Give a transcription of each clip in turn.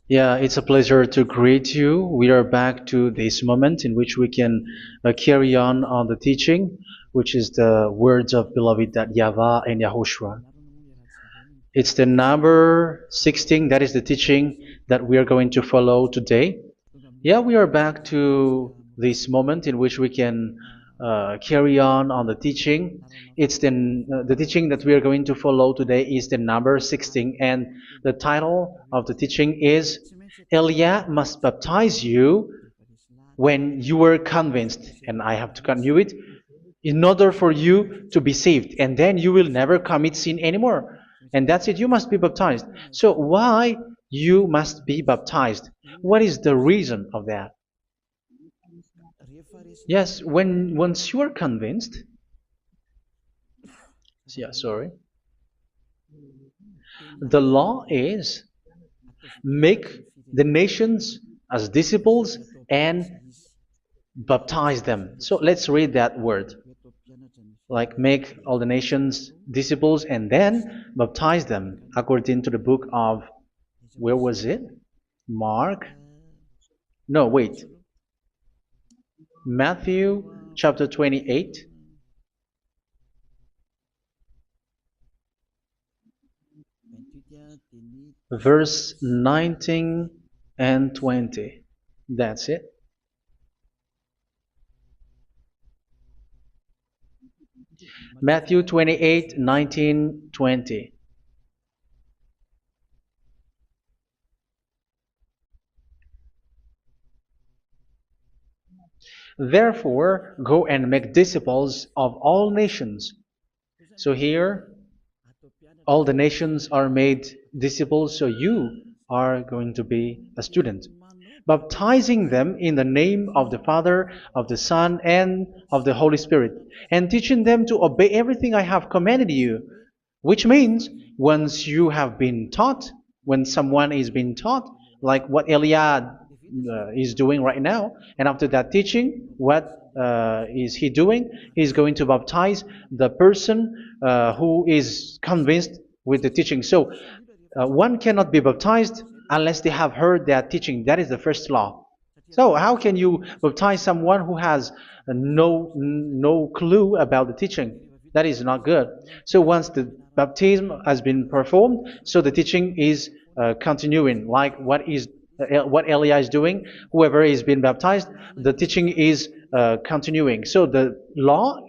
Yeah, it's a pleasure to greet you. We are back to this moment in which we can carry on the teaching, which is the words of beloved that YAHVAH and YAHOSHUA. It's the number 16, that is the teaching that we are going to follow today. Yeah, we are back to this moment in which we can carry on the teaching. It's the teaching that we are going to follow today is the number 16, and the title of the teaching is Elia must baptize you when you were convinced, and I have to continue it, in order for you to be saved, and then you will never commit sin anymore. And that's it, you must be baptized. So why you must be baptized? What is the reason of that? Yes, when once you are convinced, yeah, sorry, the law is make the nations as disciples and baptize them. So let's read that word. Like make all the nations disciples and then baptize them according to the book of, where was it? Mark? No, wait. Matthew chapter 28. Verse 19 and 20. That's it. Matthew 28, 19, 20. Therefore, go and make disciples of all nations. So here, all the nations are made disciples, so you are going to be a student. Baptizing them in the name of the Father, of the Son, and of the Holy Spirit, and teaching them to obey everything I have commanded you. Which means, once you have been taught, when someone is being taught, like what Eliad is doing right now, and after that teaching, what is he doing? He's going to baptize the person who is convinced with the teaching. So one cannot be baptized unless they have heard that teaching. That is the first law. So how can you baptize someone who has no clue about the teaching? That is not good. So once the baptism has been performed, so the teaching is continuing. Like what Elia is doing, whoever is being baptized, the teaching is continuing. So the law,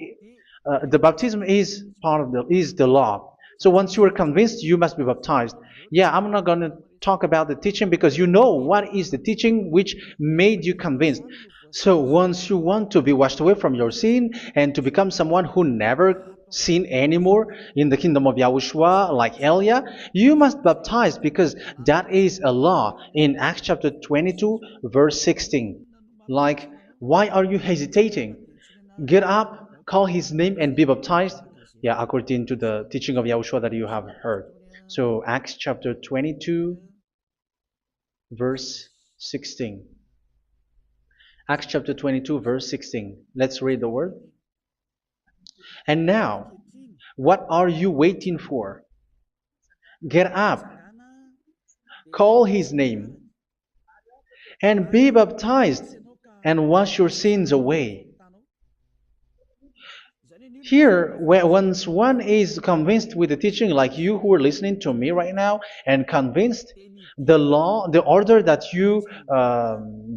the baptism is part of the law. So once you are convinced, you must be baptized. Yeah, I'm not going to talk about the teaching because you know what is the teaching which made you convinced. So once you want to be washed away from your sin and to become someone who never sin anymore in the kingdom of YAHOSHUA like Elia, you must baptize because that is a law in Acts chapter 22 verse 16. Like, why are you hesitating? Get up, call his name and be baptized. Yeah, according to the teaching of YAHOSHUA that you have heard. So Acts chapter 22 verse 16. Acts chapter 22 verse 16. Let's read the word. And now, what are you waiting for? Get up, call his name, and be baptized, and wash your sins away. Here, once one is convinced with the teaching, like you who are listening to me right now, and convinced, the law, the order that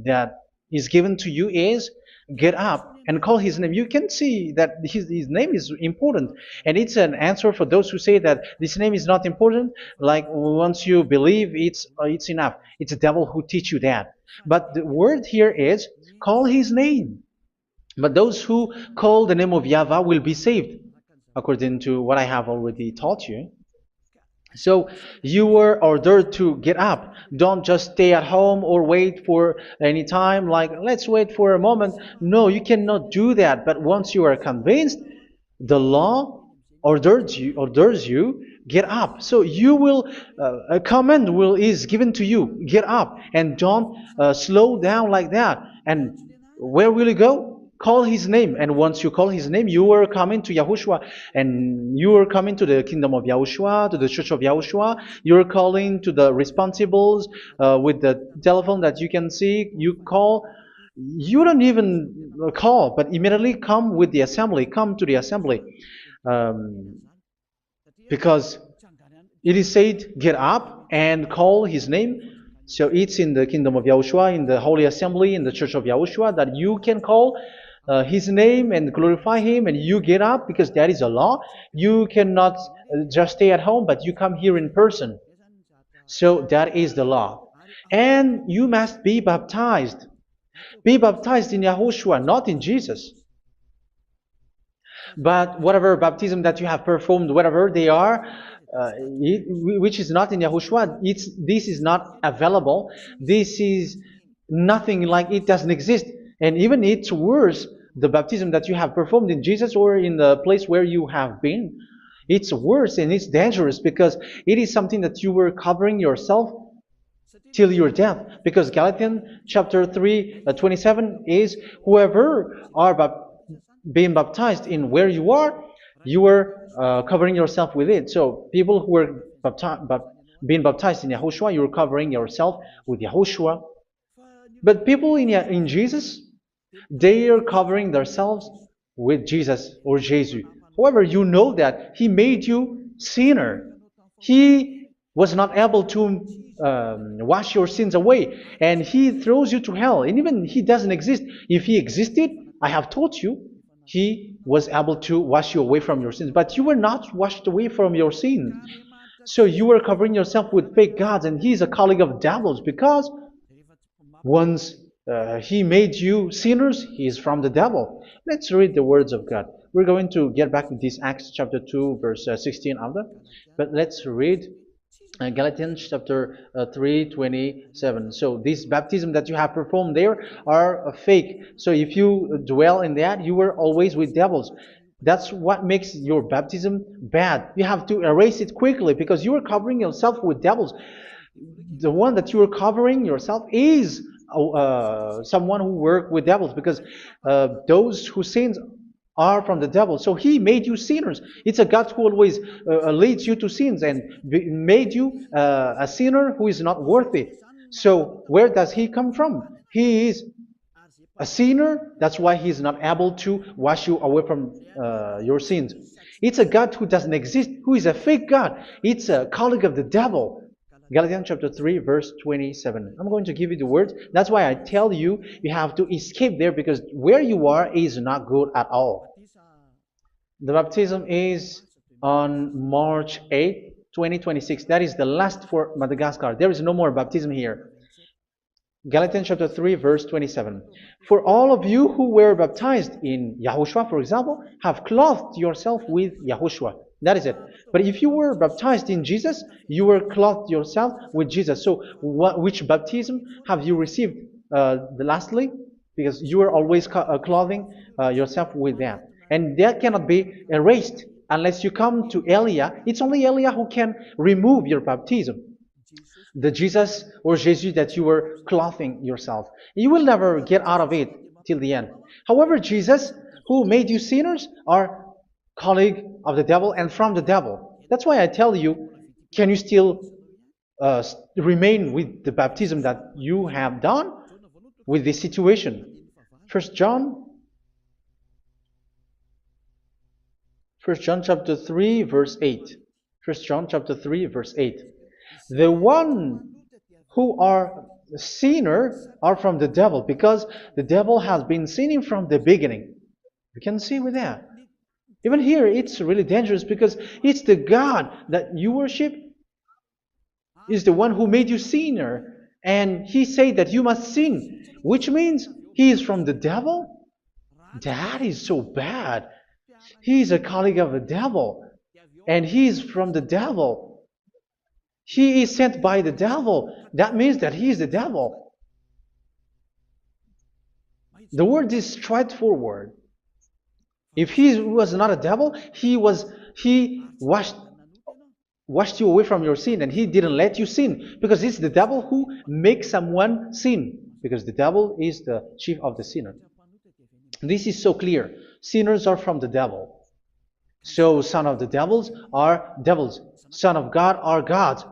that is given to you is get up and call his name. You can see that his name is important, and it's an answer for those who say that this name is not important. Like once you believe, it's enough. It's the devil who teach you that. But the word here is call his name. But those who call the name of YAHVAH will be saved, according to what I have already taught you. So you were ordered to get up. Don't just stay at home or wait for any time, like let's wait for a moment. No, you cannot do that. But once you are convinced, the law orders you get up. So you will a command is given to you, get up, and don't slow down like that. And where will you go? call his name. And once you call his name, you are coming to Yahushua. And you are coming to the kingdom of Yahushua, to the church of Yahushua. You are calling to the responsibles with the telephone that you can see. You call. You don't even call, but immediately come with the assembly. Come to the assembly. Um, because it is said, get up and call his name. So it's in the kingdom of Yahushua, in the holy assembly, in the church of Yahushua, that you can call his name and glorify him, and you get up, because that is a law. You cannot just stay at home, but you come here in person. So that is the law. And you must be baptized. Be baptized in Yahushua, not in Jesus. But whatever baptism that you have performed, whatever they are, which is not in Yahushua, this is not available. This is nothing, like it doesn't exist. And even it's worse, the baptism that you have performed in Jesus or in the place where you have been. It's worse and it's dangerous, because it is something that you were covering yourself till your death. Because Galatians chapter 3, 27 is, whoever are being baptized in where you are covering yourself with it. So people who were being baptized in Yahushua, you're covering yourself with Yahushua. But people in Jesus, they are covering themselves with Jesus or Jesus. However, you know that he made you sinner. He was not able to wash your sins away, and he throws you to hell. And even he doesn't exist. If he existed, I have told you, he was able to wash you away from your sins. But you were not washed away from your sins. So you were covering yourself with fake gods, and he's a colleague of devils, because once he made you sinners, he is from the devil. Let's read the words of God. We're going to get back to this Acts chapter 2, verse 16 after. But let's read Galatians chapter 3, 27. So this baptism that you have performed there are fake. So if you dwell in that, you were always with devils. That's what makes your baptism bad. You have to erase it quickly, because you are covering yourself with devils. The one that you are covering yourself is someone who worked with devils, because those who sins are from the devil. So he made you sinners. It's a God who always leads you to sins, and made you a sinner who is not worthy. So where does he come from? He is a sinner. That's why he is not able to wash you away from your sins. It's a God who doesn't exist, who is a fake God. It's a colleague of the devil. Galatians chapter 3, verse 27. I'm going to give you the words. That's why I tell you, you have to escape there, because where you are is not good at all. The baptism is on March 8, 2026. That is the last for Madagascar. There is no more baptism here. Galatians chapter 3, verse 27. For all of you who were baptized in Yahushua, for example, have clothed yourself with Yahushua. That is it. But if you were baptized in Jesus, you were clothed yourself with Jesus. So which baptism have you received lastly? Because you are always clothing yourself with that. And that cannot be erased unless you come to Eliah. It's only Eliah who can remove your baptism. The Jesus or Jesus that you were clothing yourself. You will never get out of it till the end. However, Jesus, who made you sinners, are colleague of the devil and from the devil. That's why I tell you, can you still remain with the baptism that you have done with this situation? First John chapter 3, verse 8. First John chapter 3, verse 8. The one who are sinner are from the devil, because the devil has been sinning from the beginning. You can see with that. Even here, it's really dangerous, because it's the God that you worship is the one who made you sinner. And he said that you must sin, which means he is from the devil. That is so bad. He is a colleague of the devil. And he is from the devil. He is sent by the devil. That means that he is the devil. The word is straightforward. If he was not a devil, he washed you away from your sin, and he didn't let you sin, because it's the devil who makes someone sin, because the devil is the chief of the sinner. This is so clear. Sinners are from the devil. So son of the devils are devils. Son of God are gods.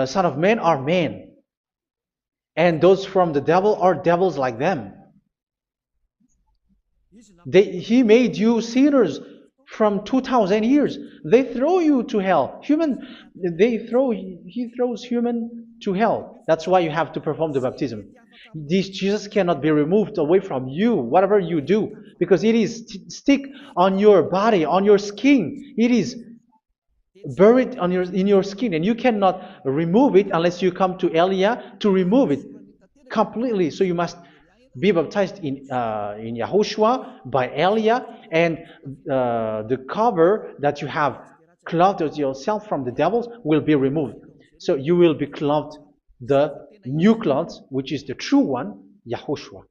Son of men are men. And those from the devil are devils like them. He made you sinners from 2,000 years. They throw you to hell. He throws human to hell. That's why you have to perform the baptism. This Jesus cannot be removed away from you, whatever you do, because it is stick on your body, on your skin. It is buried in your skin, and you cannot remove it unless you come to Elia to remove it completely. So you must be baptized in YAHOSHUA by Elia, and the cover that you have clothed yourself from the devils will be removed. So you will be clothed the new clothes, which is the true one, YAHOSHUA.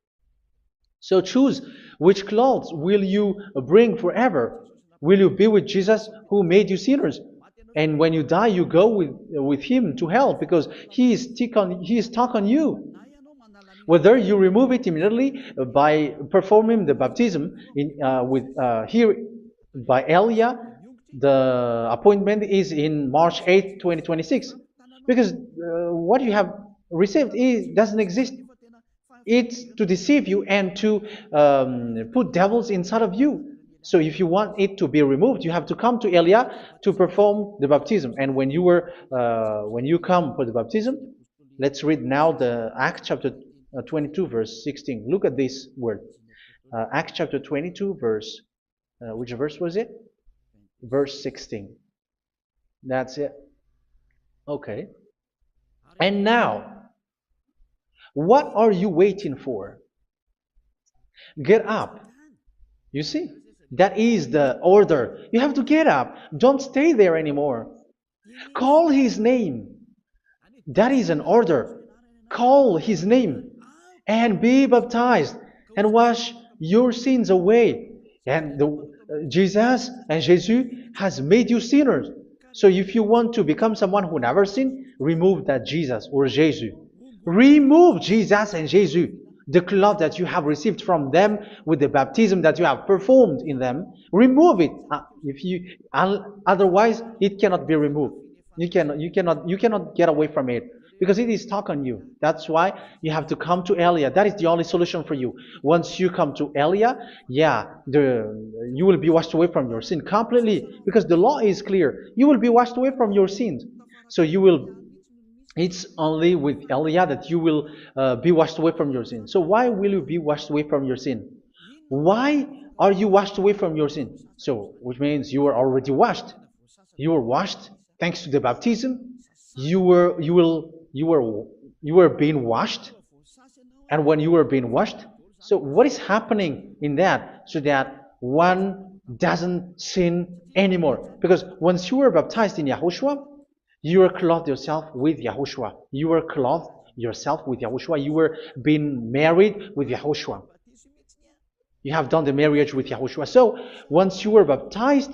So choose which clothes will you bring forever. Will you be with Jesus who made you sinners? And when you die, you go with him to hell because he is stuck on you. Whether you remove it immediately by performing the baptism here by Elia, the appointment is in March 8, 2026. Because what you have received doesn't exist. It's to deceive you and to put devils inside of you. So if you want it to be removed, you have to come to Elia to perform the baptism. And when you come for the baptism, let's read now the Acts chapter 22 verse 16. Look at this word. Acts chapter 22 verse, which verse was it? Verse 16. That's it. Okay. And now, what are you waiting for? Get up. You see? That is the order. You have to get up. Don't stay there anymore. Call his name. That is an order. Call his name and be baptized and wash your sins away. And Jesus has made you sinners. So if you want to become someone who never sinned, remove that Jesus or Jesus. Remove Jesus and Jesus, the cloth that you have received from them with the baptism that you have performed in them. Remove it. Otherwise, it cannot be removed. You cannot get away from it because it is stuck on you. That's why you have to come to Elia. That is the only solution for you. Once you come to Elia, you will be washed away from your sin completely because the law is clear. You will be washed away from your sins. So it's only with Elia that you will be washed away from your sin. So why will you be washed away from your sin? Why are you washed away from your sin? So, which means you are already washed. You were washed thanks to the baptism. You were being washed, and when you were being washed, so what is happening in that? So that one doesn't sin anymore. Because once you were baptized in YAHOSHUA, you were clothed yourself with YAHOSHUA. You were clothed yourself with YAHOSHUA. You were being married with YAHOSHUA. You have done the marriage with YAHOSHUA. So once you were baptized,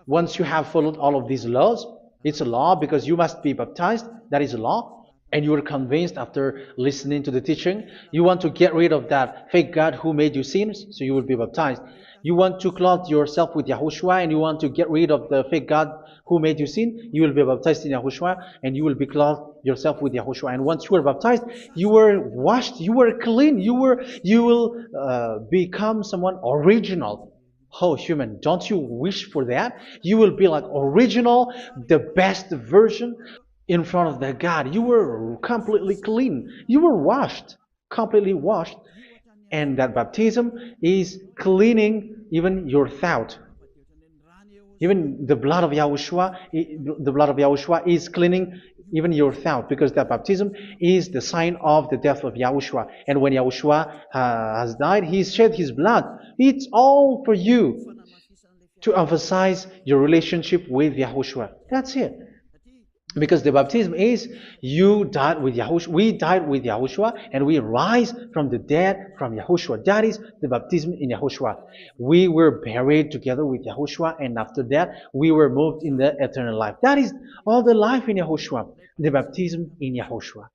once you have followed all of these laws, it's a law because you must be baptized. That is a law. And you are convinced after listening to the teaching, you want to get rid of that fake God who made you sinners, so you will be baptized. You want to clothe yourself with YAHOSHUA and you want to get rid of the fake God who made you sin, you will be baptized in YAHOSHUA and you will be clothed yourself with YAHOSHUA. And once you are baptized, you were washed, you were clean, you will become someone original. Oh, human, don't you wish for that? You will be like original, the best version in front of the God. You were completely clean. You were washed, completely washed. And that baptism is cleaning even your thought. Even the blood of YAHOSHUA is cleaning even your thought, because that baptism is the sign of the death of YAHOSHUA. And when YAHOSHUA has died, he shed his blood. It's all for you to emphasize your relationship with YAHOSHUA. That's it. Because the baptism is you died with YAHOSHUA, we died with YAHOSHUA, and we rise from the dead from YAHOSHUA. That is the baptism in YAHOSHUA. We were buried together with YAHOSHUA, and after that we were moved in the eternal life. That is all the life in YAHOSHUA, the baptism in YAHOSHUA.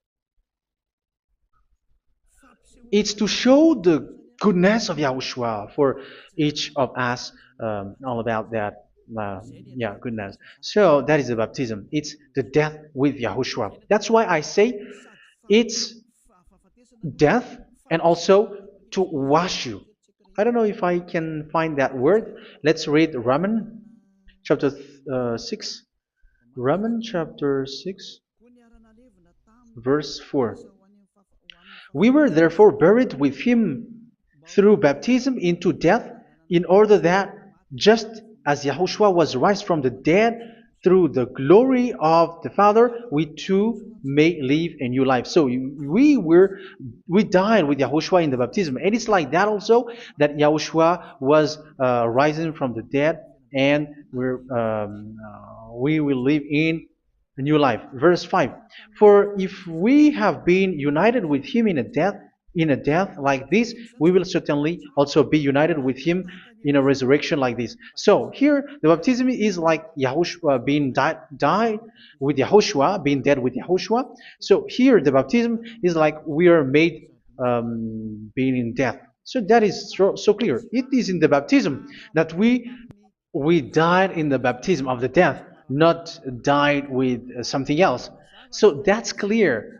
It's to show the goodness of Yahushua for each of us, all about that. Uh, yeah, goodness. So that is the baptism. It's the death with Yahushua. That's why I say it's death and also to wash you. I don't know if I can find that word. Let's read Romans chapter 6. Romans chapter 6, verse 4. We were therefore buried with him through baptism into death, in order that, just as Yahushua was raised from the dead through the glory of the Father, we too may live a new life. So we died with Yahushua in the baptism, and it's like that also that Yahushua was rising from the dead, and we will live in a new life. Verse 5. For if we have been united with him in a death like this, we will certainly also be united with him in a resurrection like this. So here the baptism is like Yahushua being died with Yahushua, being dead with Yahushua. So here the baptism is like we are made being in death. So that is so clear. It is in the baptism that we died in the baptism of the death, not died with something else. So that's clear.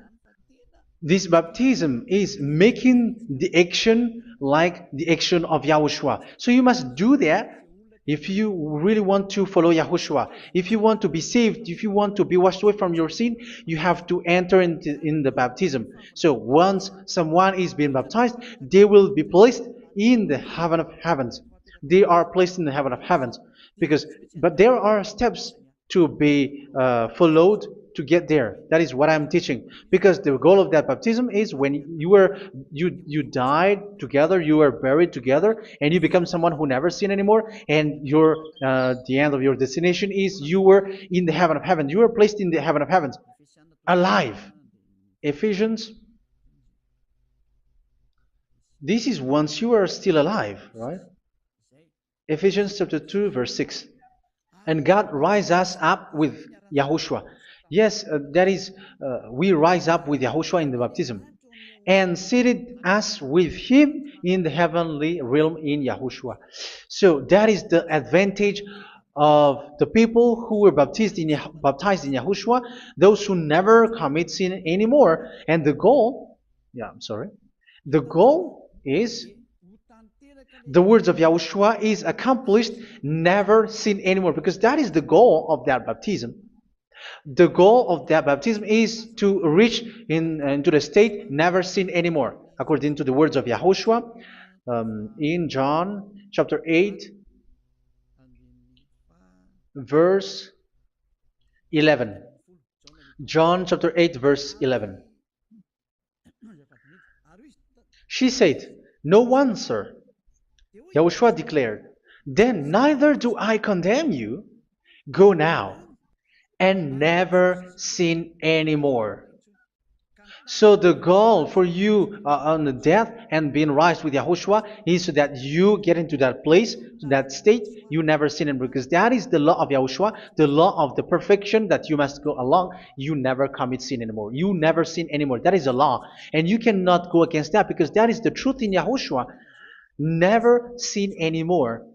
This baptism is making the action like the action of Yahushua. So you must do that if you really want to follow Yahushua. If you want to be saved, if you want to be washed away from your sin, you have to enter in the baptism. So once someone is being baptized, they will be placed in the heaven of heavens. They are placed in the heaven of heavens, but there are steps to be followed to get there. That is what I'm teaching. Because the goal of that baptism is when you died together, you were buried together, and you become someone who never sin anymore. And the end of your destination is you were in the heaven of heaven. You were placed in the heaven of heavens, alive. Ephesians. This is once you are still alive, right? Ephesians chapter 2, verse 6. And God rise us up with Yahushua. Yes, that is, we rise up with Yahushua in the baptism. And seated us with him in the heavenly realm in Yahushua. So that is the advantage of the people who were baptized in Yahushua, those who never commit sin anymore. And the goal, the goal is the words of Yahushua is accomplished, never sin anymore, because that is the goal of that baptism. The goal of that baptism is to reach into the state never sin anymore, according to the words of Yahushua in John chapter 8, verse 11. John chapter 8, verse 11. She said, "No one, sir." Yahushua declared, "Then neither do I condemn you. Go now and never sin anymore." So the goal for you on the death and being raised with Yahushua is so that you get into that place, to that state, you never sin anymore. Because that is the law of Yahushua, the law of the perfection that you must go along. You never commit sin anymore. You never sin anymore. That is a law. And you cannot go against that because that is the truth in Yahushua. Never sin anymore.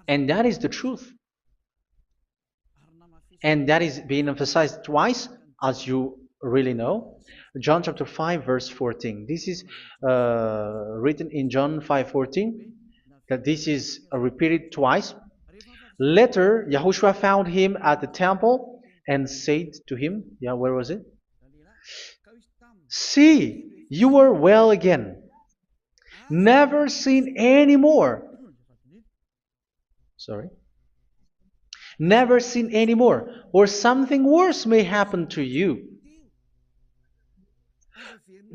And that is the truth. And that is being emphasized twice, as you really know. John chapter 5, verse 14. This is written in John 5:14, that this is repeated twice. Later, Yahushua found him at the temple and said to him, where was it? "See, you are well again. Never sin anymore." Never sin anymore, or something worse may happen to you.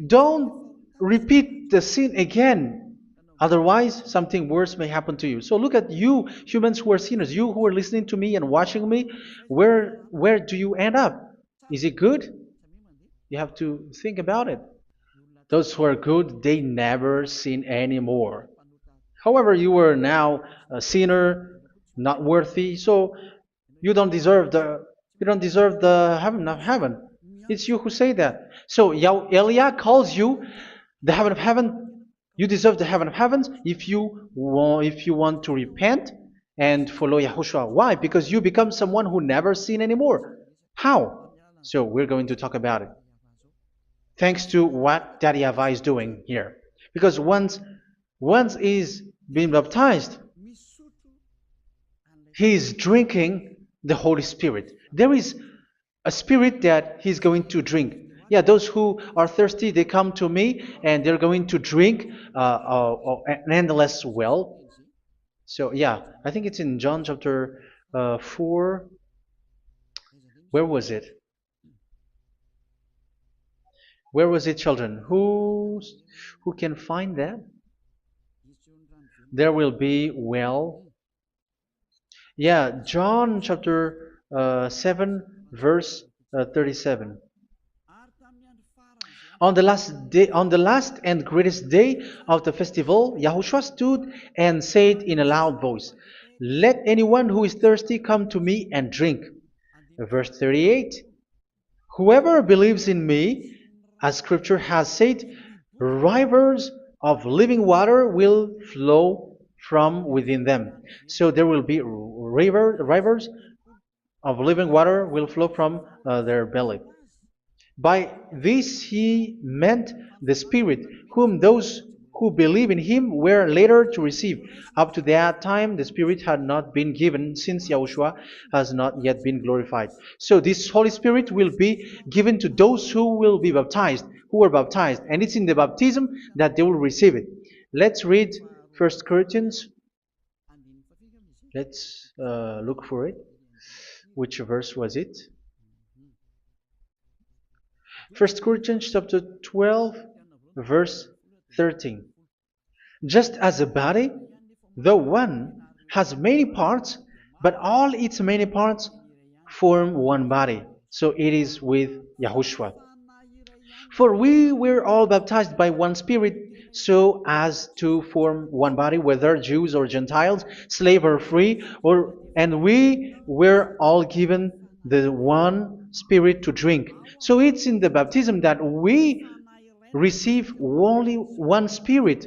Don't repeat the sin again. Otherwise, something worse may happen to you. So look at you, humans who are sinners, you who are listening to me and watching me. Where do you end up? Is it good? You have to think about it. Those who are good, they never sin anymore. However, you are now a sinner, not worthy, so you don't deserve the heaven of heaven. It's you who say that. So Eliah calls you the heaven of heaven You deserve the heaven of heavens if you want to repent and follow Yahushua. Why? Because you become someone who never sin anymore. How? So we're going to talk about it. Thanks to what Daddy YAHVAH is doing here. Because once he's being baptized, he is drinking the Holy Spirit. There is a spirit that he's going to drink. Yeah, those who are thirsty, they come to me and they're going to drink an endless well. So yeah, I think it's in John chapter 4. Where was it? Where was it, children? Who can find that? There will be well. Yeah, John chapter 7, verse 37. On the last and greatest day of the festival, Yahushua stood and said in a loud voice, "Let anyone who is thirsty come to me and drink." Verse 38. Whoever believes in me, as Scripture has said, rivers of living water will flow from within them. So there will be rivers of living water will flow from their belly. By this he meant the Spirit, whom those who believe in him were later to receive. Up to that time, the Spirit had not been given, since Yahushua has not yet been glorified. So this Holy Spirit will be given to those who will be baptized, who are baptized, and it's in the baptism that they will receive it. Let's read 1 Corinthians. Let's look for it. Which verse was it? 1 Corinthians chapter 12, verse 13. Just as a body, though one, has many parts, but all its many parts form one body. So it is with Yahushua. For we were all baptized by one Spirit, so as to form one body, whether Jews or Gentiles, slave or free, and we were all given the one Spirit to drink. So it's in the baptism that we receive only one Spirit.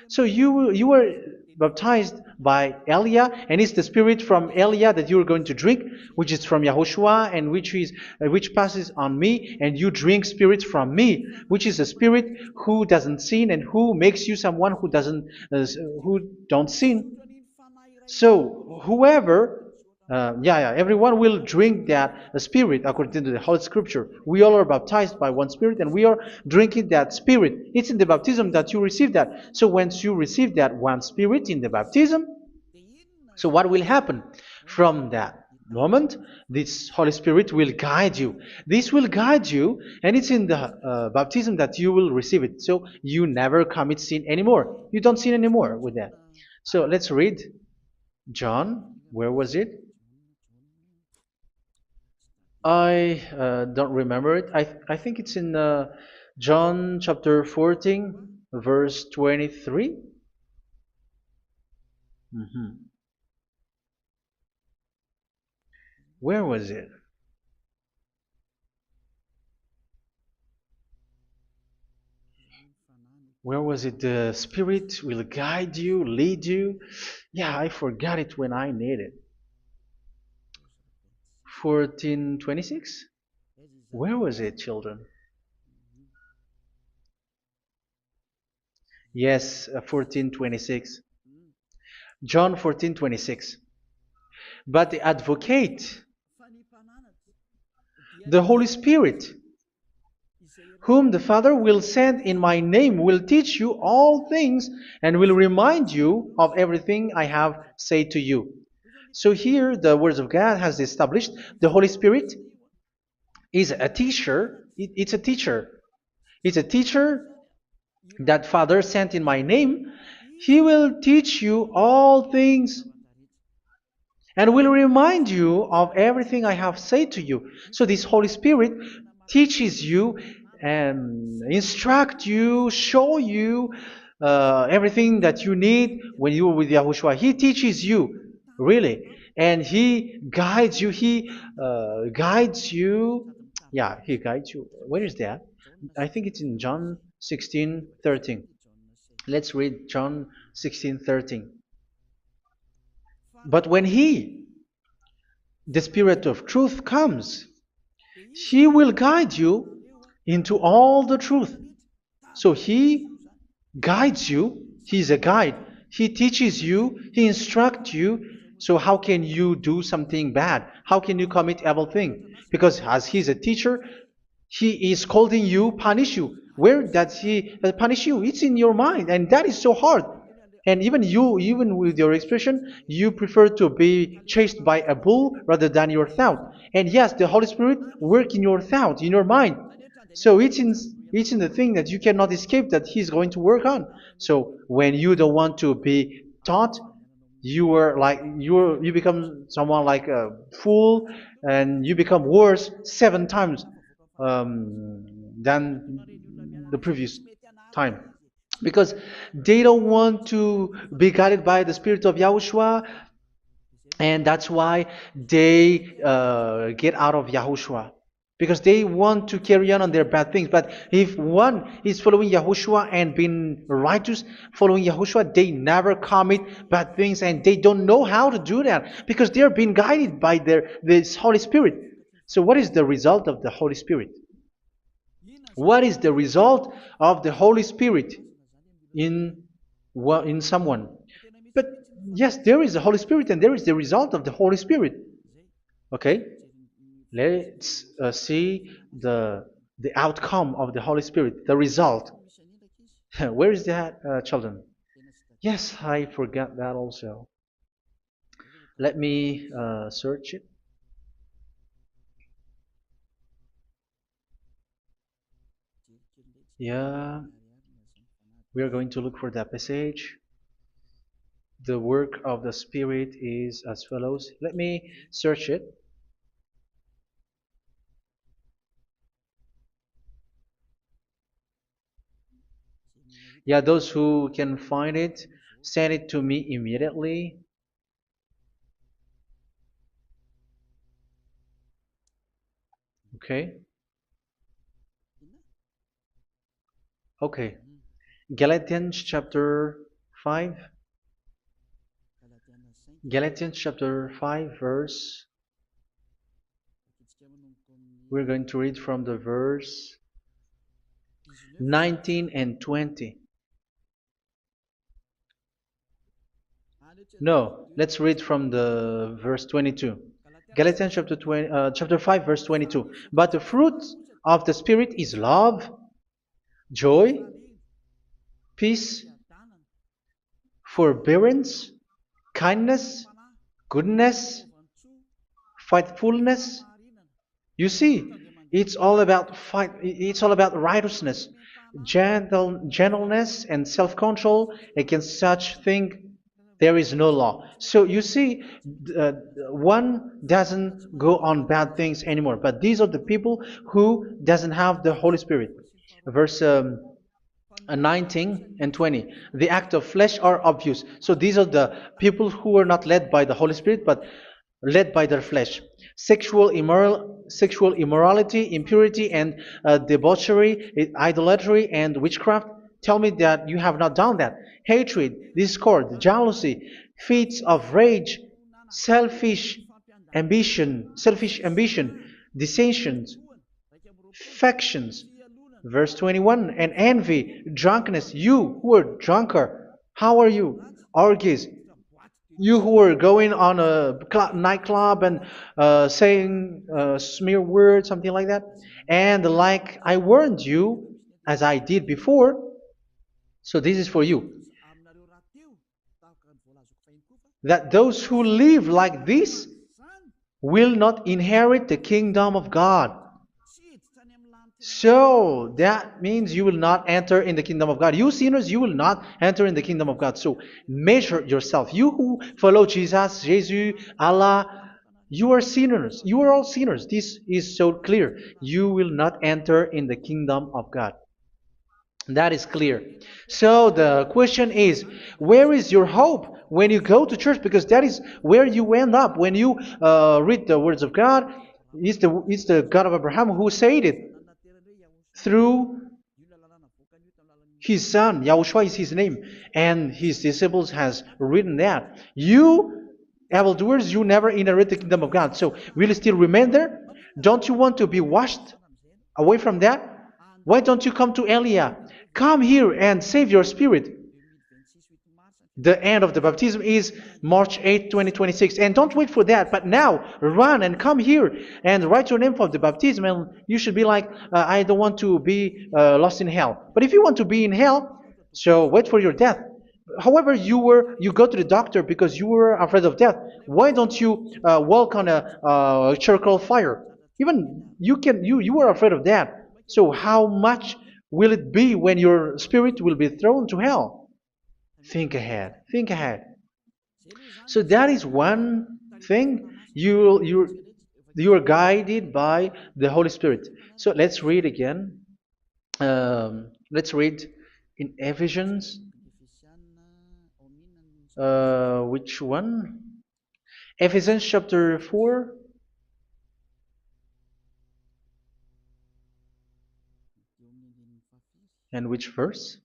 So you were baptized by Elia, and it's the Spirit from Elia that you are going to drink, which is from Yahushua, and which passes on me, and you drink Spirit from me, which is a Spirit who doesn't sin and who makes you someone who don't sin. So everyone will drink that Spirit according to the Holy Scripture. We all are baptized by one Spirit, and we are drinking that Spirit. It's in the baptism that you receive that. So once you receive that one Spirit in the baptism, so what will happen? From that moment, this Holy Spirit will guide you. This will guide you, and it's in the baptism that you will receive it. So you never commit sin anymore. You don't sin anymore with that. So let's read John. Where was it? I don't remember it. I think it's in John chapter 14, verse 23. Where was it? Where was it? The Spirit will guide you, lead you. Yeah, I forgot it when I need it. 14:26? Where was it, children? Yes, 14:26. John 14:26. But the advocate, the Holy Spirit, whom the Father will send in my name, will teach you all things and will remind you of everything I have said to you. So here the words of God has established the Holy Spirit is a teacher. It's a teacher. It's a teacher that Father sent in my name. He will teach you all things and will remind you of everything I have said to you. So this Holy Spirit teaches you and instruct you, show you everything that you need when you are with Yahushua. He teaches you, really, and He guides you. He guides you. Yeah, He guides you. Where is that? I think it's in John 16:13. Let's read John 16:13. But when He, the Spirit of truth, comes, He will guide you into all the truth. So He guides you. He's a guide. He teaches you. He instructs you. So how can you do something bad? How can you commit evil thing? Because as He's a teacher, He is scolding you, punish you. Where does He punish you? It's in your mind, and that is so hard. And even you, even with your expression, you prefer to be chased by a bull rather than your thought. And yes, the Holy Spirit work in your thought, in your mind. So it's in the thing that you cannot escape that He's going to work on. So when you don't want to be taught, you become someone like a fool, and you become worse 7 times than the previous time, because they don't want to be guided by the Spirit of Yahushua, and that's why they get out of Yahushua, because they want to carry on their bad things. But if one is following Yahushua and being righteous, following Yahushua, they never commit bad things, and they don't know how to do that because they are being guided by this Holy Spirit. So what is the result of the Holy Spirit? What is the result of the Holy Spirit in someone? But yes, there is the Holy Spirit, and there is the result of the Holy Spirit. Okay, let's see the outcome of the Holy Spirit, the result. Where is that, children? Yes, I forgot that also. Let me search it. Yeah, we are going to look for that passage. The work of the Spirit is as follows. Let me search it. Yeah, those who can find it, send it to me immediately. Okay. Okay. Galatians chapter 5. Galatians chapter 5 verse. We're going to read from the verse 19 and 20. No, let's read from the verse 22. Galatians chapter 5 verse 22. But the fruit of the Spirit is love, joy, peace, forbearance, kindness, goodness, faithfulness. You see, it's all about fight. It's all about righteousness, gentleness, and self-control. Against such thing, there is no law. So you see, uh, one doesn't go on bad things anymore. But these are the people who doesn't have the Holy Spirit. Verse 19 and 20. The act of flesh are obvious. So these are the people who are not led by the Holy Spirit, but led by their flesh. Sexual immorality, impurity, and debauchery, idolatry, and witchcraft. Tell me that you have not done that. Hatred, discord, jealousy, fits of rage, selfish ambition, dissensions, factions. Verse 21, and envy, drunkenness. You who are drunkard, how are you? Orgies. You who are going on a nightclub and saying smear words, something like that. And like I warned you, as I did before, so this is for you, that those who live like this will not inherit the kingdom of God. So that means you will not enter in the kingdom of God. You sinners, you will not enter in the kingdom of God. So measure yourself. You who follow Jesus, Allah, you are sinners. You are all sinners. This is so clear. You will not enter in the kingdom of God. That is clear. So the question is, where is your hope when you go to church? Because that is where you end up when you read the words of God. It's the God of Abraham who said it through His son, Yahushua is his name, and his disciples has written that. You, evildoers, you never inherit the kingdom of God. So, will you still remain there? Don't you want to be washed away from that? Why don't you come to Elia? Come here and save your spirit. The end of the baptism is March 8th, 2026. And don't wait for that, but now run and come here and write your name for the baptism. And you should be like, I don't want to be lost in hell. But if you want to be in hell, so wait for your death. However, you go to the doctor because you were afraid of death. Why don't you walk on a charcoal fire? Even you were afraid of that. So how much will it be when your spirit will be thrown to hell? Think ahead. Think ahead. So that is one thing. You are guided by the Holy Spirit. So let's read again. Let's read in Ephesians. Which one? Ephesians chapter 4. And which verse?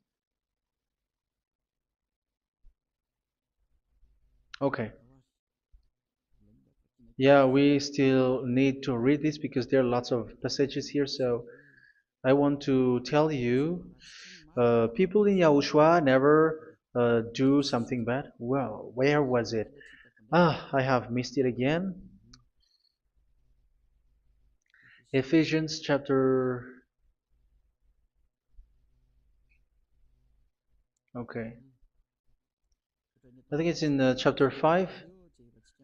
Okay. Yeah, we still need to read this because there are lots of passages here. So I want to tell you, people in Yahushua never do something bad. Well, where was it? I have missed it again. Ephesians chapter. Okay. I think it's in chapter 5.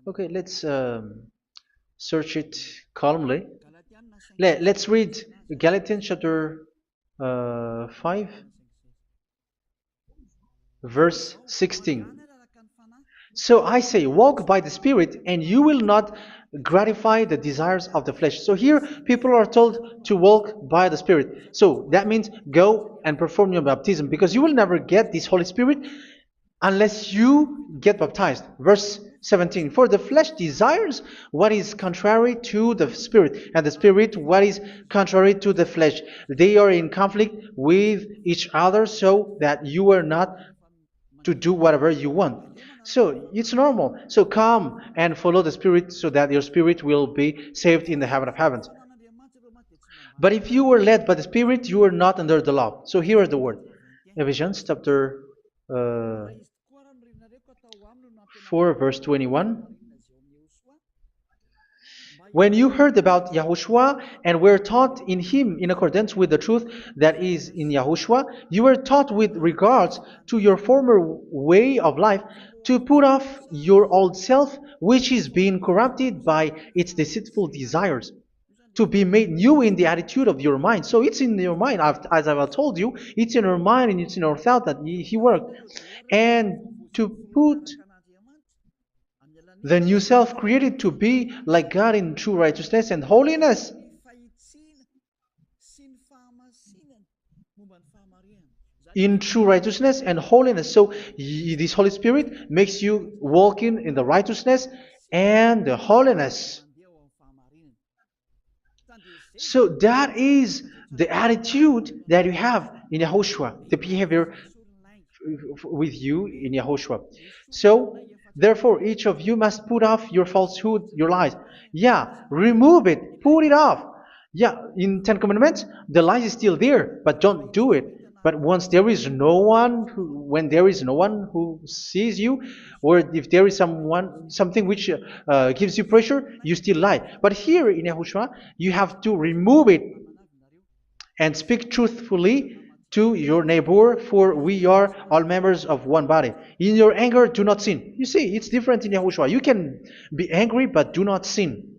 Okay, let's search it calmly. Let's read Galatians chapter 5, verse 16. So I say, walk by the Spirit, and you will not gratify the desires of the flesh. So here, people are told to walk by the Spirit. So that means go and perform your baptism, because you will never get this Holy Spirit unless you get baptized. Verse 17. For the flesh desires what is contrary to the Spirit, and the Spirit what is contrary to the flesh. They are in conflict with each other, so that you are not to do whatever you want. So it's normal. So come and follow the Spirit so that your spirit will be saved in the heaven of heavens. But if you were led by the Spirit, you are not under the law. So here is the word. Ephesians chapter 4 verse 21. When you heard about Yahushua and were taught in him in accordance with the truth that is in Yahushua, you were taught with regards to your former way of life to put off your old self, which is being corrupted by its deceitful desires, to be made new in the attitude of your mind. So it's in your mind, as I've told you, it's in your mind and it's in your thought that he worked. And to put the new self created to be like God in true righteousness and holiness. In true righteousness and holiness. So this Holy Spirit makes you walking in the righteousness and the holiness. So that is the attitude that you have in Yahushua, the behavior with you in Yahushua. So therefore, each of you must put off your falsehood, your lies. Yeah, remove it, put it off. Yeah, in Ten Commandments, the lies is still there, but don't do it. But once there is no one, when there is no one who sees you, or if there is something which gives you pressure, you still lie. But here in Yahushua, you have to remove it and speak truthfully to your neighbor, for we are all members of one body. In your anger, do not sin. You see, it's different in Yahushua. You can be angry, but do not sin.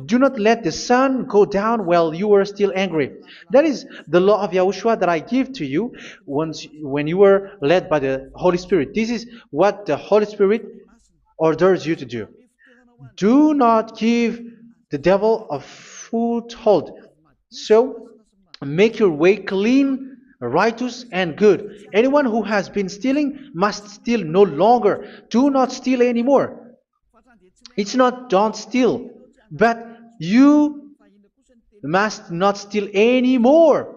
Do not let the sun go down while you are still angry. That is the law of Yahushua that I give to you when you were led by the Holy Spirit. This is what the Holy Spirit orders you to do. Do not give the devil a foothold. So, make your way clean, righteous, and good. Anyone who has been stealing must steal no longer. Do not steal anymore. It's not don't steal, but you must not steal anymore.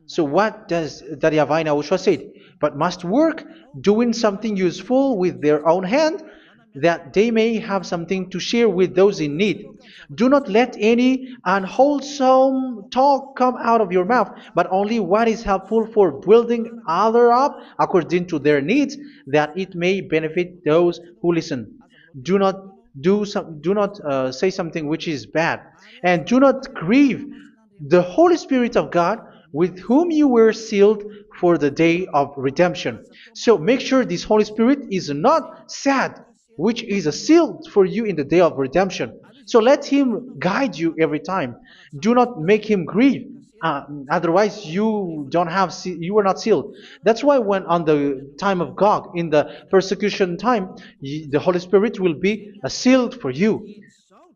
So what does Daddy Yahweh Yahushua said? But must work doing something useful with their own hand, that they may have something to share with those in need. Do not let any unwholesome talk come out of your mouth, but only what is helpful for building others up according to their needs, that it may benefit those who listen. Do not do not say something which is bad, and do not grieve the Holy Spirit of God, with whom you were sealed for the day of redemption. So make sure this Holy Spirit is not sad, which is a seal for you in the day of redemption. So let him guide you every time. Do not make him grieve. Otherwise, you don't have you are not sealed. That's why when on the time of God, in the persecution time, the Holy Spirit will be a sealed for you.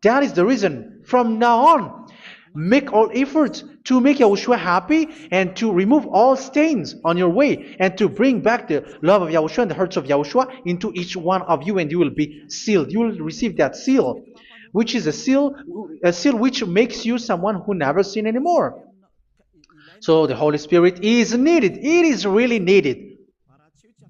That is the reason. From now on, make all efforts to make Yahushua happy and to remove all stains on your way and to bring back the love of Yahushua and the hearts of Yahushua into each one of you, and you will be sealed. You will receive that seal, which is a seal which makes you someone who never sin anymore. So the Holy Spirit is needed. It is really needed.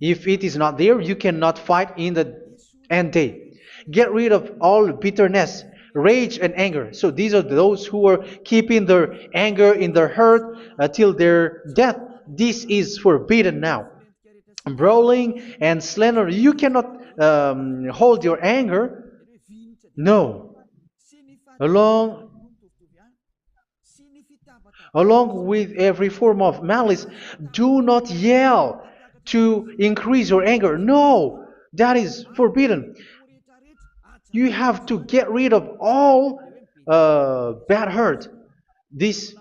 If it is not there, you cannot fight in the end day. Get rid of all bitterness, rage, and anger. So these are those who are keeping their anger in their heart till their death. This is forbidden now. Brawling and slander. You cannot hold your anger. No. Along Along with every form of malice, do not yell to increase your anger. No, that is forbidden. You have to get rid of all bad hurt. This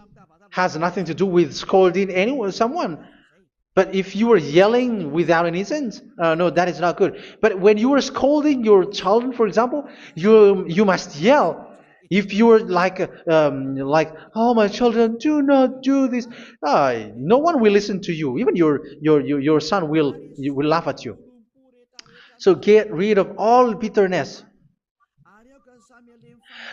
has nothing to do with scolding anyone, someone. But if you are yelling without any sense, no, that is not good. But when you are scolding your children, for example, you must yell. If you are like, oh my children, do not do this, no one will listen to you. Even your son will laugh at you. So get rid of all bitterness.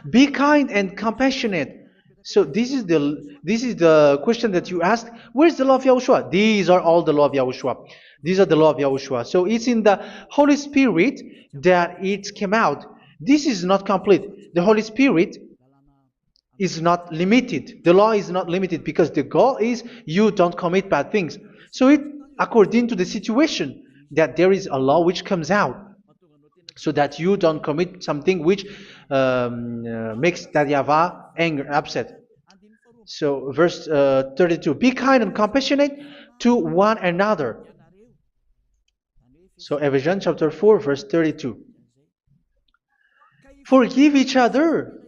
Be kind and compassionate. So this is the question that you asked. Where's the law of Yahushua? These are all the law of Yahushua. These are the law of Yahushua. So it's in the Holy Spirit that it came out. This is not complete. The Holy Spirit is not limited. The law is not limited because the goal is you don't commit bad things. So it according to the situation that there is a law which comes out, so that you don't commit something which makes that YAHVAH anger, upset. So verse 32, be kind and compassionate to one another. So Ephesians chapter 4 verse 32. Forgive each other.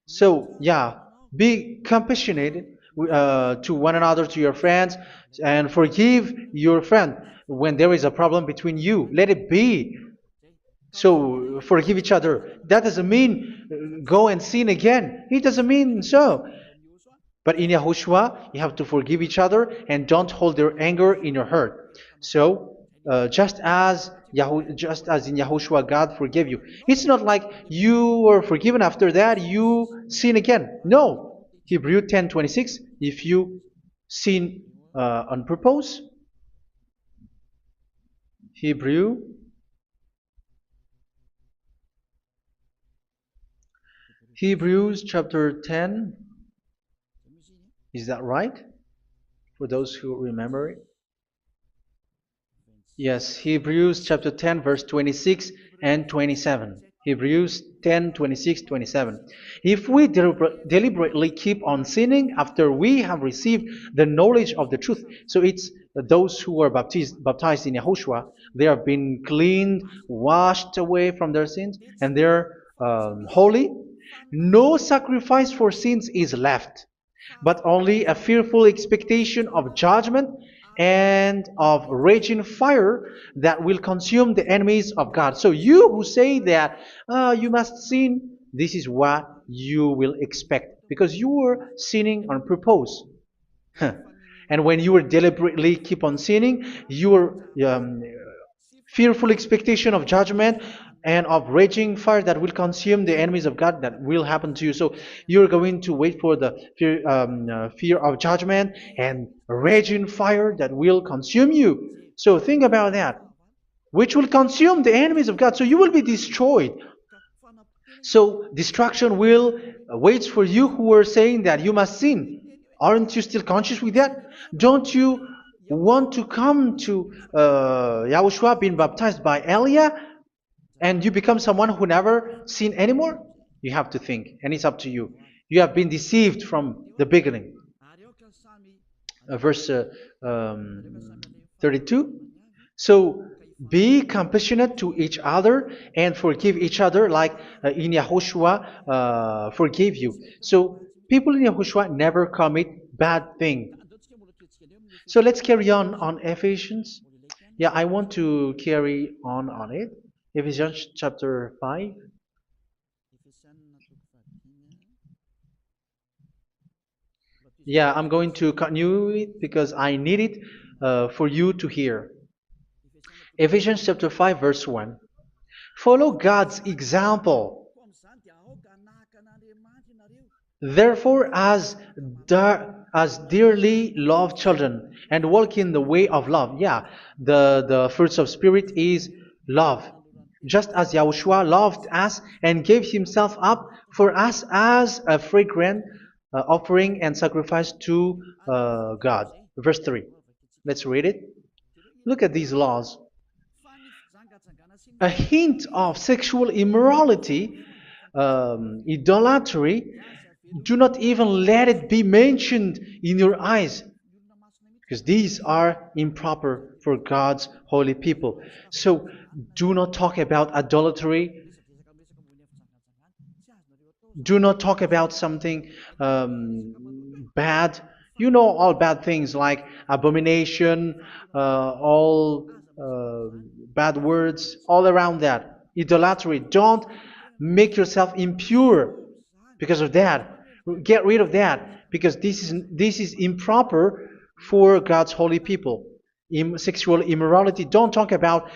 So yeah, be compassionate to one another, to your friends, and forgive your friend when there is a problem between you. Let it be. So forgive each other. That doesn't mean go and sin again. It doesn't mean so. But in Yahushua, you have to forgive each other and don't hold your anger in your heart. So just as in Yahushua, God forgave you. It's not like you were forgiven after that you sin again. No. Hebrew 10:26. If you sin on purpose, Hebrews chapter 10. Is that right? For those who remember it? Yes, Hebrews chapter 10, verse 26 and 27. Hebrews 10, 26, 27. If we deliberately keep on sinning after we have received the knowledge of the truth, so it's those who are baptized in Yahushua, they have been cleaned, washed away from their sins, and they're holy. No sacrifice for sins is left, but only a fearful expectation of judgment and of raging fire that will consume the enemies of God. So you who say that you must sin, this is what you will expect, because you were sinning on purpose. And when you will deliberately keep on sinning, your fearful expectation of judgment and of raging fire that will consume the enemies of God that will happen to you. So you're going to wait for the fear of judgment and raging fire that will consume you. So think about that, which will consume the enemies of God. So you will be destroyed. So destruction will wait for you who are saying that you must sin. Aren't you still conscious with that? Don't you want to come to Yahushua being baptized by Elia and you become someone who never sinned anymore? You have to think, and it's up to you. You have been deceived from the beginning. Verse 32. So be compassionate to each other and forgive each other like in Yahushua forgave you. So people in Yahushua never commit bad thing. So let's carry on Ephesians. Yeah, I want to carry on it. Ephesians chapter 5. Yeah, I'm going to continue it because I need it for you to hear. Ephesians chapter 5 verse 1. Follow God's example. Therefore, as dearly loved children, and walk in the way of love. Yeah, the fruits of spirit is love. Just as Yahushua loved us and gave himself up for us as a fragrant offering and sacrifice to God. Verse 3. Let's read it. Look at these laws. A hint of sexual immorality, idolatry, do not even let it be mentioned in your eyes, because these are improper for God's holy people. So do not talk about idolatry. Do not talk about something bad. You know all bad things like abomination, all bad words, all around that. Idolatry. Don't make yourself impure because of that. Get rid of that because this is improper for God's holy people. Sexual immorality. Don't talk about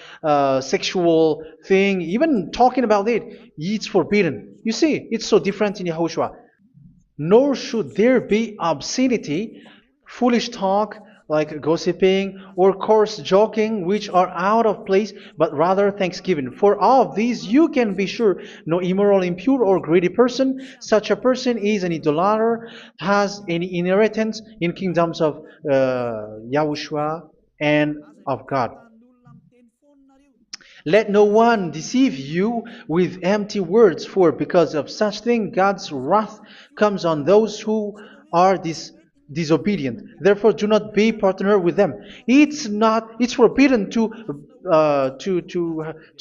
sexual thing. Even talking about it's forbidden. You see, it's so different in Yahushua. Nor should there be obscenity, foolish talk like gossiping or coarse joking, which are out of place, but rather thanksgiving. For of these you can be sure: no immoral, impure, or greedy person, such a person is an idolater, has any inheritance in kingdoms of Yahushua and of God. Let no one deceive you with empty words, for because of such thing God's wrath comes on those who are disobedient. Therefore, do not be partner with them. It's forbidden to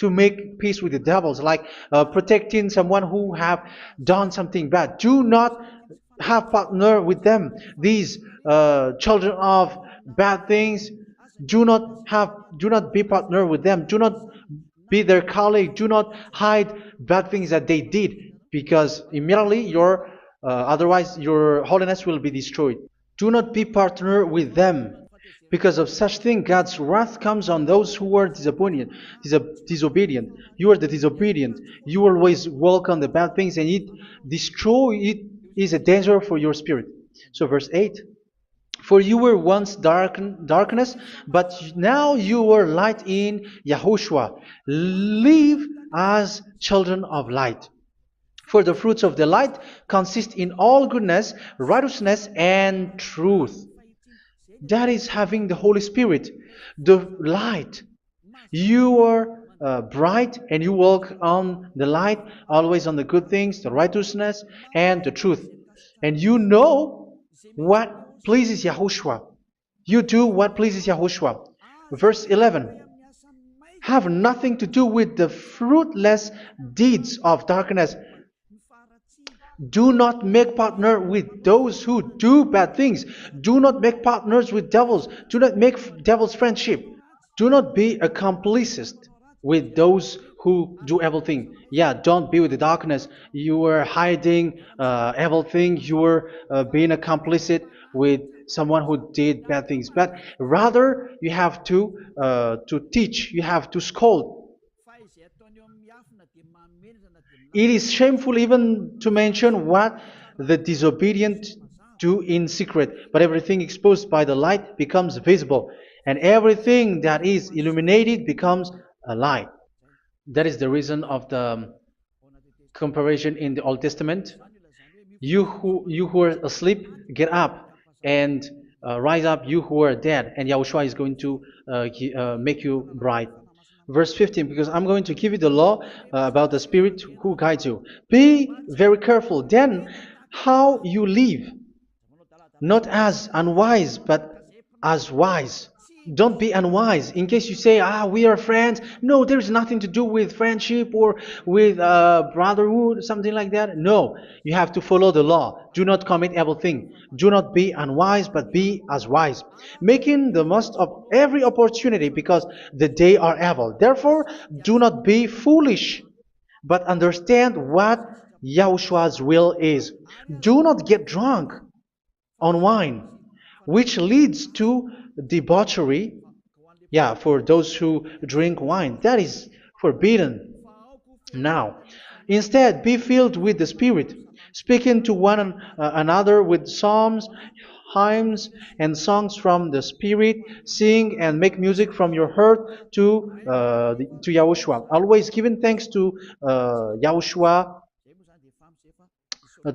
make peace with the devils, like protecting someone who have done something bad. Do not have partner with them. These children of bad things, do not be partner with them. Do not be their colleague. Do not hide bad things that they did, because immediately otherwise your holiness will be destroyed. Do not be partner with them. Because of such thing, God's wrath comes on those who are disobedient. Disobedient. You are the disobedient. You always walk on the bad things, and it is a danger for your spirit. So verse 8. For you were once darkness, but now you are light in Yahushua. Live as children of light. For the fruits of the light consist in all goodness, righteousness, and truth. That is having the Holy Spirit, the light. You are bright and you walk on the light, always on the good things, the righteousness, and the truth. And you know what pleases Yahushua. You do what pleases Yahushua. Verse 11. Have nothing to do with the fruitless deeds of darkness. Do not make partner with those who do bad things. Do not make partners with devils. Do not make devils friendship. Do not be accomplices with those who do evil thing. Yeah, don't be with the darkness. You are hiding evil thing. You are being a complicit with someone who did bad things. But rather, you have to teach. You have to scold. It is shameful even to mention what the disobedient do in secret, but everything exposed by the light becomes visible, and everything that is illuminated becomes a light. That is the reason of the comparison in the Old Testament. You who are asleep, get up and rise up, you who are dead, and Yahushua is going to make you bright. Verse 15, because I'm going to give you the law about the Spirit who guides you. Be very careful then how you live, not as unwise, but as wise. Don't be unwise. In case you say, we are friends. No, there's nothing to do with friendship or with brotherhood, something like that. No, you have to follow the law. Do not commit evil thing. Do not be unwise, but be as wise, making the most of every opportunity, because the day are evil. Therefore, do not be foolish, but understand what Yahushua's will is. Do not get drunk on wine, which leads to debauchery. Yeah, for those who drink wine, that is forbidden now. Instead, be filled with the Spirit, speaking to one another with psalms, hymns, and songs from the Spirit. Sing and make music from your heart to Yahushua, always giving thanks to Yahushua,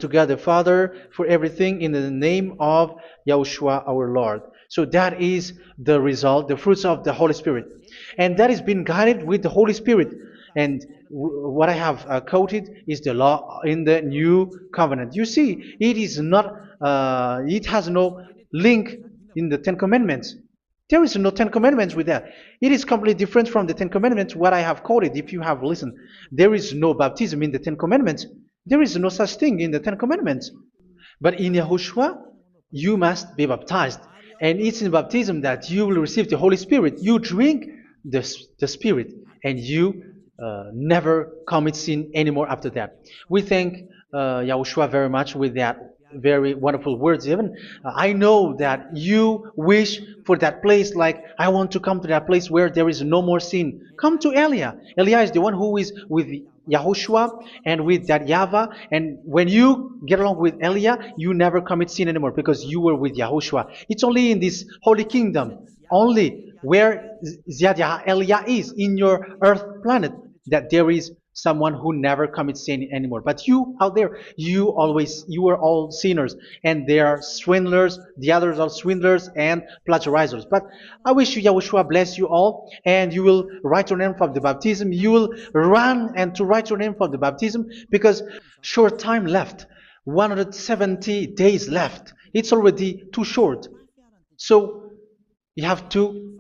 to God the Father, for everything in the name of Yahushua our Lord. So that is the result, the fruits of the Holy Spirit. And that is being guided with the Holy Spirit. And what I have quoted is the law in the new covenant. You see, it is not, it has no link in the Ten Commandments. There is no Ten Commandments with that. It is completely different from the Ten Commandments, what I have quoted, if you have listened. There is no baptism in the Ten Commandments. There is no such thing in the Ten Commandments. But in Yahushua, you must be baptized. And it's in baptism that you will receive the Holy Spirit. You drink the Spirit, and you never commit sin anymore after that. We thank Yahushua very much with that very wonderful words. Even I know that you wish for that place, like, I want to come to that place where there is no more sin. Come to Elia. Elia is the one who is with Yahushua and with that YAHVAH. And when you get along with Elia, you never commit sin anymore, because you were with Yahushua. It's only in this holy kingdom, only where Elia is, in your earth planet, that there is someone who never commits sin anymore. But you out there, you are all sinners, and they are swindlers. The others are swindlers and plagiarizers. But I wish you, Yahushua, bless you all, and you will write your name for the baptism. You will run and to write your name for the baptism, because short time left, 170 days left. It's already too short. So you have to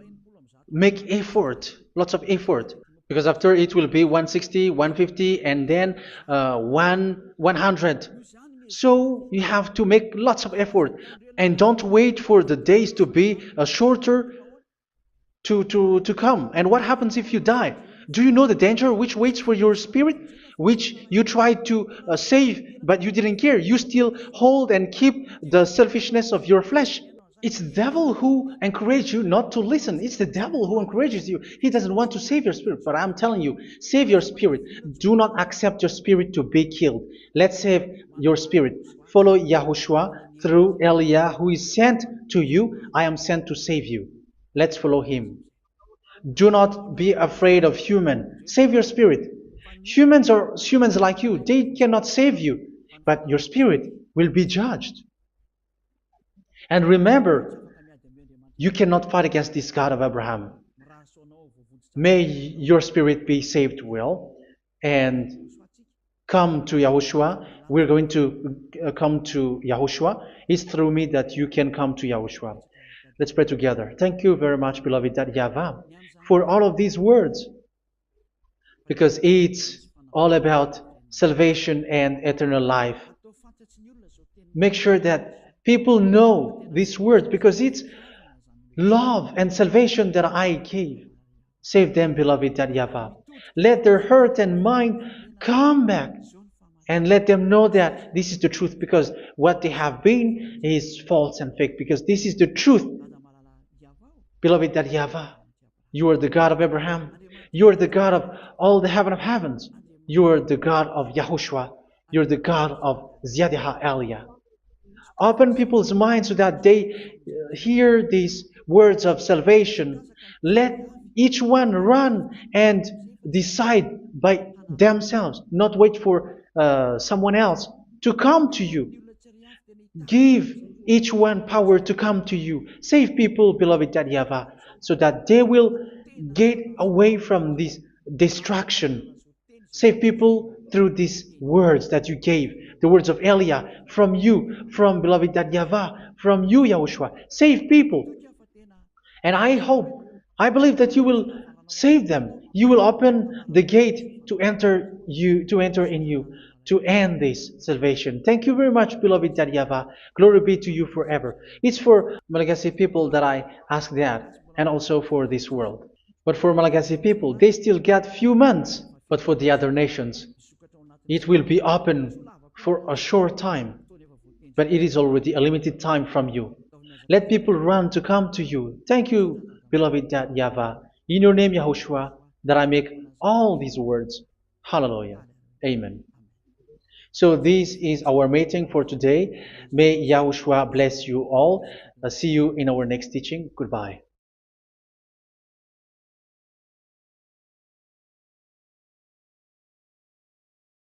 make effort, lots of effort, because after it will be 160, 150, and then 100. So you have to make lots of effort, and don't wait for the days to be shorter to come. And what happens if you die? Do you know the danger which waits for your spirit, which you tried to save, but you didn't care? You still hold and keep the selfishness of your flesh. It's the devil who encourages you not to listen. It's the devil who encourages you. He doesn't want to save your spirit. But I'm telling you, save your spirit. Do not accept your spirit to be killed. Let's save your spirit. Follow Yahushua through Elia, who is sent to you. I am sent to save you. Let's follow him. Do not be afraid of human. Save your spirit. Humans are humans like you. They cannot save you. But your spirit will be judged. And remember, you cannot fight against this God of Abraham. May your spirit be saved well, and come to Yahushua. We're going to come to Yahushua. It's through me that you can come to Yahushua. Let's pray together. Thank you very much, beloved YAHVAH, for all of these words, because it's all about salvation and eternal life. Make sure that people know these words, because it's love and salvation that I gave. Save them, beloved YAHVAH. Let their heart and mind come back, and let them know that this is the truth, because what they have been is false and fake, because this is the truth. Beloved YAHVAH, you are the God of Abraham. You are the God of all the heaven of heavens. You are the God of YAHOSHUA. You're the God of Ziyadiha Aliyah. Open people's minds so that they hear these words of salvation. Let each one run and decide by themselves, not wait for someone else to come to you. Give each one power to come to you. Save people, beloved YAHVAH, so that they will get away from this distraction. Save people through these words that you gave, the words of Elia, from you, from beloved YAHVAH, from you, Yahushua. Save people. And I believe that you will save them. You will open the gate to enter in you, to end this salvation. Thank you very much, beloved YAHVAH. Glory be to you forever. It's for Malagasy people that I ask that, and also for this world. But for Malagasy people, they still get few months. But for the other nations, it will be open for a short time. But it is already a limited time from you. Let people run to come to you. Thank you, beloved YAHVAH. In your name, Yahushua, that I make all these words. Hallelujah. Amen. So this is our meeting for today. May Yahushua bless you all. See you in our next teaching. Goodbye.